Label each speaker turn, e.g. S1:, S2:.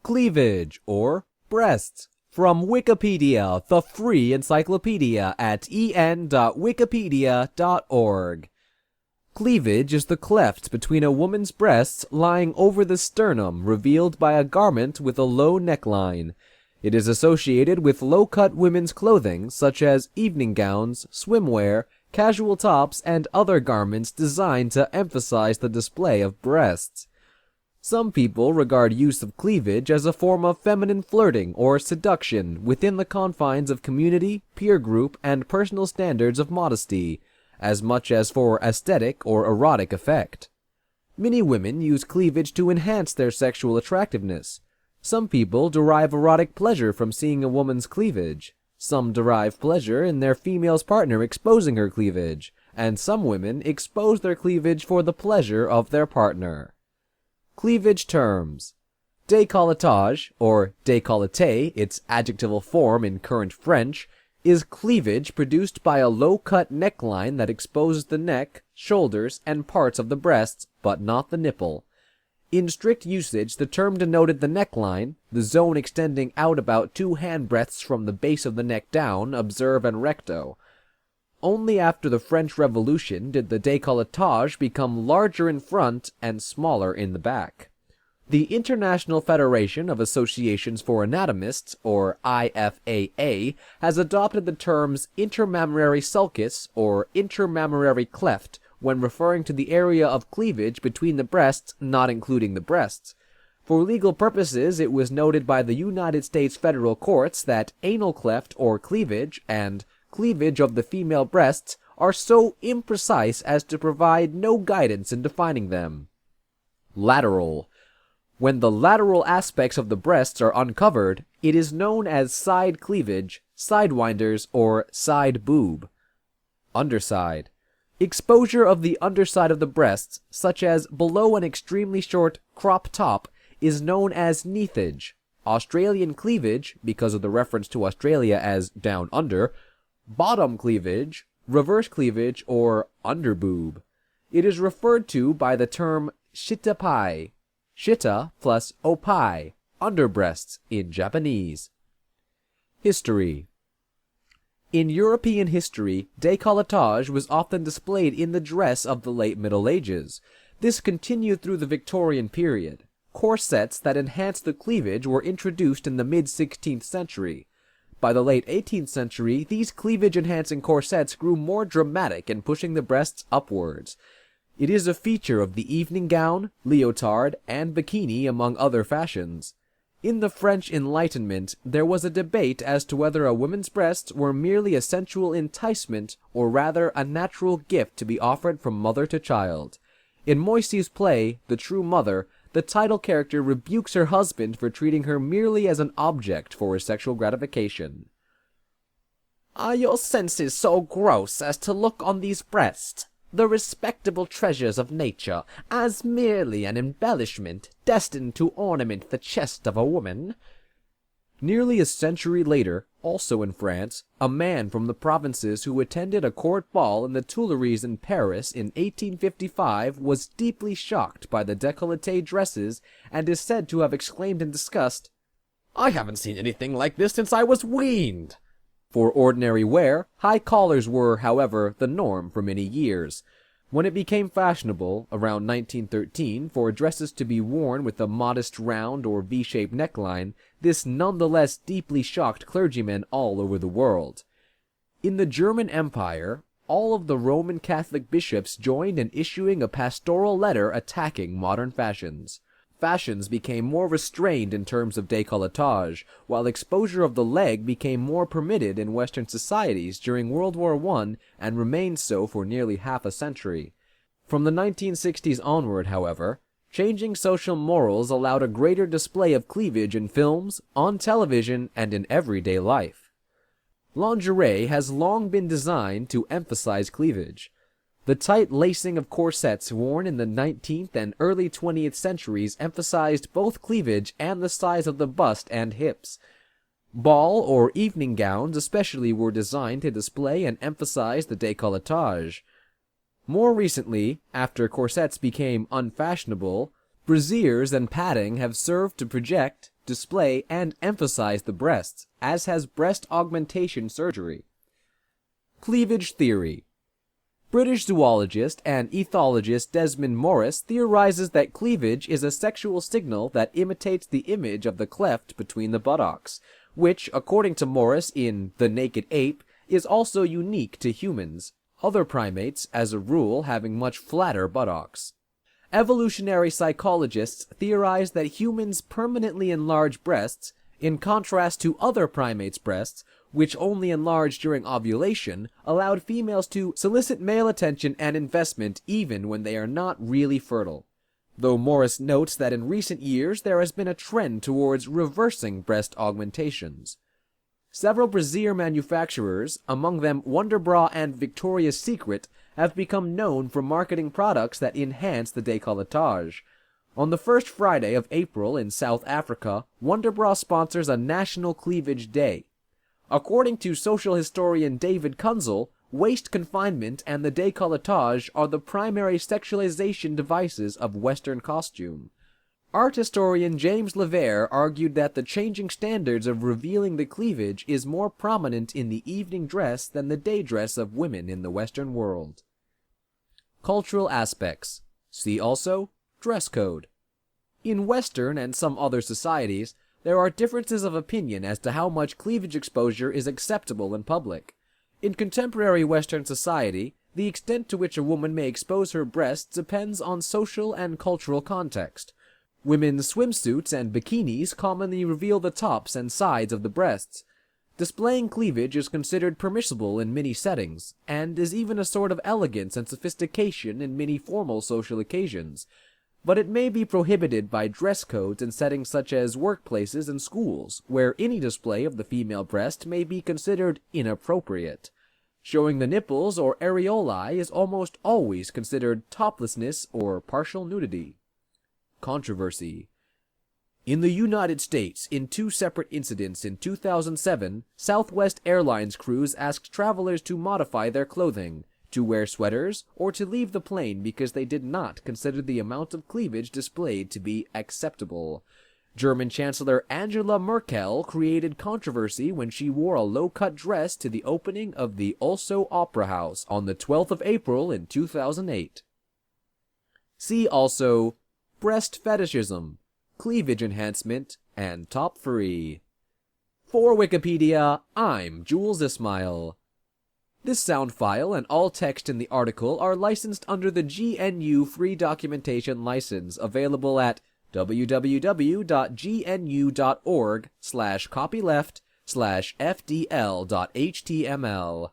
S1: Cleavage, or breasts, from Wikipedia, the free encyclopedia at en.wikipedia.org. Cleavage is the cleft between a woman's breasts lying over the sternum, revealed by a garment with a low neckline. It is associated with low-cut women's clothing, such as evening gowns, swimwear, casual tops, and other garments designed to emphasize the display of breasts. Some people regard use of cleavage as a form of feminine flirting or seduction within the confines of community, peer group, and personal standards of modesty, as much as for aesthetic or erotic effect. Many women use cleavage to enhance their sexual attractiveness. Some people derive erotic pleasure from seeing a woman's cleavage. Some derive pleasure in their female's partner exposing her cleavage, and some women expose their cleavage for the pleasure of their partner. Cleavage terms. Décolletage, or décolleté, its adjectival form in current French, is cleavage produced by a low-cut neckline that exposes the neck, shoulders, and parts of the breasts, but not the nipple. In strict usage, the term denoted the neckline, the zone extending out about 2 handbreadths from the base of the neck down, observe and recto. Only after the French Revolution did the décolletage become larger in front and smaller in the back. The International Federation of Associations for Anatomists, or IFAA, has adopted the terms intermammary sulcus or intermammary cleft when referring to the area of cleavage between the breasts, not including the breasts. For legal purposes, it was noted by the United States federal courts that anal cleft or cleavage and cleavage of the female breasts are so imprecise as to provide no guidance in defining them. Lateral. When the lateral aspects of the breasts are uncovered, it is known as side cleavage, sidewinders, or side boob. Underside. Exposure of the underside of the breasts, such as below an extremely short crop top, is known as neathage. Australian cleavage, because of the reference to Australia as down under, bottom cleavage, reverse cleavage, or underboob. It is referred to by the term shitapai, shita plus opai, underbreasts in Japanese. History. In European history, décolletage was often displayed in the dress of the late Middle Ages. This continued through the Victorian period. Corsets that enhanced the cleavage were introduced in the mid-16th century. By the late 18th century, these cleavage-enhancing corsets grew more dramatic in pushing the breasts upwards. It is a feature of the evening gown, leotard, and bikini, among other fashions. In the French Enlightenment, there was a debate as to whether a woman's breasts were merely a sensual enticement or rather a natural gift to be offered from mother to child. In Moisey's play, The True Mother, the title character rebukes her husband for treating her merely as an object for his sexual gratification. "Are your senses so gross as to look on these breasts, the respectable treasures of nature, as merely an embellishment destined to ornament the chest of a woman?" Nearly a century later, also in France, a man from the provinces who attended a court ball in the Tuileries in Paris in 1855 was deeply shocked by the décolleté dresses and is said to have exclaimed in disgust, "I haven't seen anything like this since I was weaned." For ordinary wear, high collars were, however, the norm for many years. When it became fashionable, around 1913, for dresses to be worn with a modest round or V-shaped neckline, this nonetheless deeply shocked clergymen all over the world. In the German Empire, all of the Roman Catholic bishops joined in issuing a pastoral letter attacking modern fashions. Fashions became more restrained in terms of décolletage, while exposure of the leg became more permitted in Western societies during World War I and remained so for nearly half a century. From the 1960s onward, however, changing social morals allowed a greater display of cleavage in films, on television, and in everyday life. Lingerie has long been designed to emphasize cleavage. The tight lacing of corsets worn in the 19th and early 20th centuries emphasized both cleavage and the size of the bust and hips. Ball or evening gowns especially were designed to display and emphasize the décolletage. More recently, after corsets became unfashionable, brassieres and padding have served to project, display, and emphasize the breasts, as has breast augmentation surgery. Cleavage theory. British zoologist and ethologist Desmond Morris theorizes that cleavage is a sexual signal that imitates the image of the cleft between the buttocks, which, according to Morris in The Naked Ape, is also unique to humans, other primates, as a rule, having much flatter buttocks. Evolutionary psychologists theorize that humans permanently enlarge breasts, in contrast to other primates' breasts, which only enlarge during ovulation, allowed females to solicit male attention and investment even when they are not really fertile. Though Morris notes that in recent years there has been a trend towards reversing breast augmentations. Several brassiere manufacturers, among them Wonderbra and Victoria's Secret, have become known for marketing products that enhance the décolletage. On the first Friday of April in South Africa, Wonderbra sponsors a National Cleavage Day. According to social historian David Kunzel, waist confinement and the décolletage are the primary sexualization devices of Western costume. Art historian James Levere argued that the changing standards of revealing the cleavage is more prominent in the evening dress than the day dress of women in the Western world. Cultural aspects. See also dress code. In Western and some other societies, there are differences of opinion as to how much cleavage exposure is acceptable in public. In contemporary Western society, the extent to which a woman may expose her breasts depends on social and cultural context. Women's swimsuits and bikinis commonly reveal the tops and sides of the breasts. Displaying cleavage is considered permissible in many settings, and is even a sort of elegance and sophistication in many formal social occasions. But it may be prohibited by dress codes in settings such as workplaces and schools, where any display of the female breast may be considered inappropriate. Showing the nipples or areolae is almost always considered toplessness or partial nudity. Controversy. In the United States, in two separate incidents in 2007, Southwest Airlines crews asked travelers to modify their clothing, to wear sweaters, or to leave the plane because they did not consider the amount of cleavage displayed to be acceptable. German Chancellor Angela Merkel created controversy when she wore a low-cut dress to the opening of the Ulso Opera House on the 12th of April in 2008. See also breast fetishism, cleavage enhancement, and top free. For Wikipedia, I'm Jules Ismail. This sound file and all text in the article are licensed under the GNU Free Documentation License, available at www.gnu.org/copyleft/fdl.html.